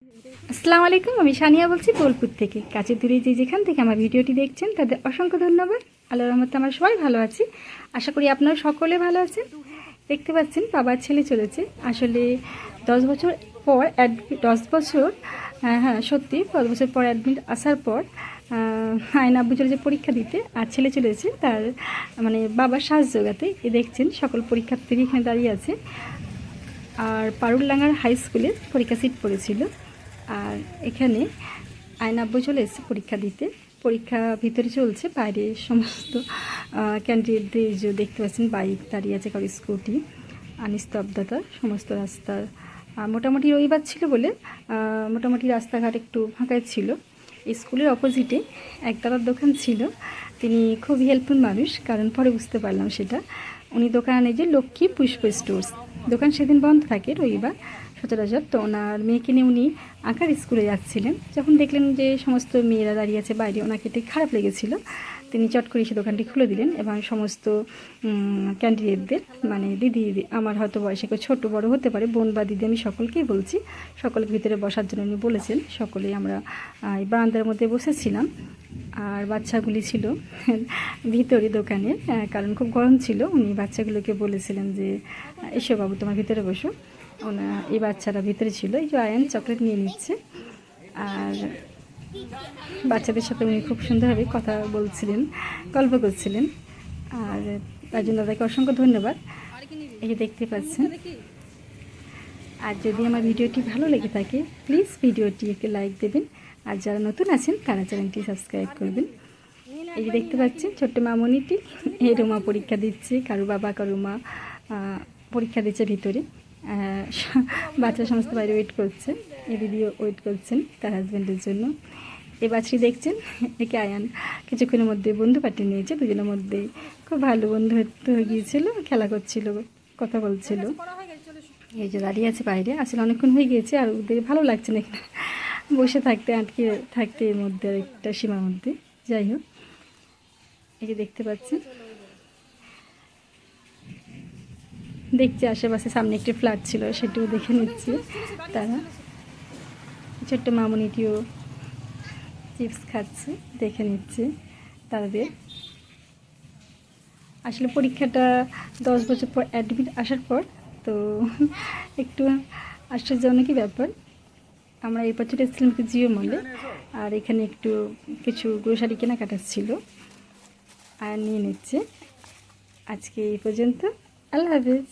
আসসালামু আলাইকুম, আমি সানিয়া বলছি বোলপুর থেকে। কাছে দূরে যে যেখান থেকে আমার ভিডিওটি দেখছেন তাদের অসংখ্য ধন্যবাদ। আল্লাহর রহমতে আমরা সবাই ভালো আছি, আশা করি আপনারা সকলে ভালো আছেন। দেখতে পাচ্ছেন বাবার ছেলে চলেছে। আসলে 10 বছর পর 10 বছর, হ্যাঁ সত্যি 10 বছর পর অ্যাডমিট আসার পর আয়ন আব্বু চলেছে পরীক্ষা দিতে, আর ছেলে চলেছে তার মানে বাবার সাহায্য জোগাতে। এ দেখছেন সকল পরীক্ষার্থী এখানে দাঁড়িয়ে আছে। আর পারুলডাঙ্গার হাই স্কুলে পরীক্ষা সিট পড়েছিল। আর এখানে আয়নাব্য চলে এসেছে পরীক্ষা দিতে। পরীক্ষা ভিতরে চলছে, বাইরে সমস্ত ক্যান্ডিডেটদের যে দেখতে পাচ্ছেন বাইক দাঁড়িয়ে আছে, কারো স্কুটি, নিস্তব্ধতা সমস্ত রাস্তার। মোটামুটি রবিবার ছিল বলে মোটামুটি রাস্তাঘাট একটু ফাঁকাই ছিল। স্কুলের অপোজিটে একতলার দোকান ছিল। তিনি খুব হেল্পফুল মানুষ, কারণ পরে বুঝতে পারলাম সেটা। উনি দোকানে যে লক্ষ্মী পুষ্প স্টোর্স দোকান সেদিন বন্ধ থাকে রবিবার সচরাচর। তো ওনার মেয়েকে নিয়ে উনি আঁকার স্কুলে যাচ্ছিলেন। যখন দেখলেন যে সমস্ত মেয়েরা দাঁড়িয়ে আছে বাইরে, ওনাকে একটু খারাপ লেগেছিল। তিনি চট করে এসে দোকানটি খুলে দিলেন এবং সমস্ত ক্যান্ডিডেটদের, মানে দিদি আমার হয়তো বয়সে কেউ ছোটো বড়ো হতে পারে, বোন বা দিদি, আমি সকলকেই বলছি, সকলের ভিতরে বসার জন্য উনি বলেছেন। সকলেই আমরা এই বারান্দার মধ্যে বসেছিলাম। আর বাচ্চাগুলি ছিল ভিতরে দোকানে, কারণ খুব গরম ছিল। উনি বাচ্চাগুলোকে বলেছিলেন যে এসো বাবু তোমার ভিতরে বসো। এই বাচ্চারা ভিতরে ছিল। এই যে আয়ান চকলেট নিয়ে নিচ্ছে, আর বাচ্চাদের সাথে উনি খুব সুন্দরভাবে কথা বলছিলেন, গল্প করছিলেন। আর তার জন্য তাদেরকে অসংখ্য ধন্যবাদ। এই যে দেখতে পাচ্ছেন। আর যদি আমার ভিডিওটি ভালো লেগে থাকে প্লিজ ভিডিওটি একটু লাইক দেবেন, আর যারা নতুন আছেন তারা চ্যানেলটি সাবস্ক্রাইব করবেন। এই যে দেখতে পাচ্ছেন ছোট্ট মামনিটি, এই রুমা পরীক্ষা দিচ্ছে, কারো বাবা কারো মা পরীক্ষা দিচ্ছে ভিতরে। বাচ্চা সমস্ত বাইরে ওয়েট করছে, এই দিদিও ওয়েট করছেন তার হাজব্যান্ডের জন্য। এই বাচ্চাটি দেখছেন, একে আয়ান কিছুক্ষণের মধ্যে বন্ধু পাঠিয়ে নিয়েছে। দুজনের মধ্যে খুব ভালো বন্ধুত্ব হয়ে গিয়েছিল, খেলা করছিল, কথা বলছিল। এই যে দাঁড়িয়ে আছে বাইরে, আসলে অনেকক্ষণ হয়ে গিয়েছে আর ওদের ভালো লাগছে না এখানে বসে থাকতে, আটকে থাকতে এর মধ্যে আর একটা সীমার মধ্যে। যাই হোক, এই যে দেখতে পাচ্ছেন দেখছি আশেপাশে, সামনে একটি ফ্ল্যাট ছিল সেটিও দেখে নিচ্ছে তারা। ছোট্ট মামনিটিও চিপস খাচ্ছে, দেখে নিচ্ছে তাদের। আসলে পরীক্ষাটা 10 বছর পর অ্যাডমিট আসার পর, তো একটু আশ্চর্যজনকই ব্যাপার। আমরা এই বছর এসেছিলাম একটু জিও মলে, আর এখানে একটু কিছু গ্রোসারি কেনাকাটা ছিল, আর নিয়ে নিচ্ছে। আজকে এই পর্যন্ত, আল্লাহ হাফেজ।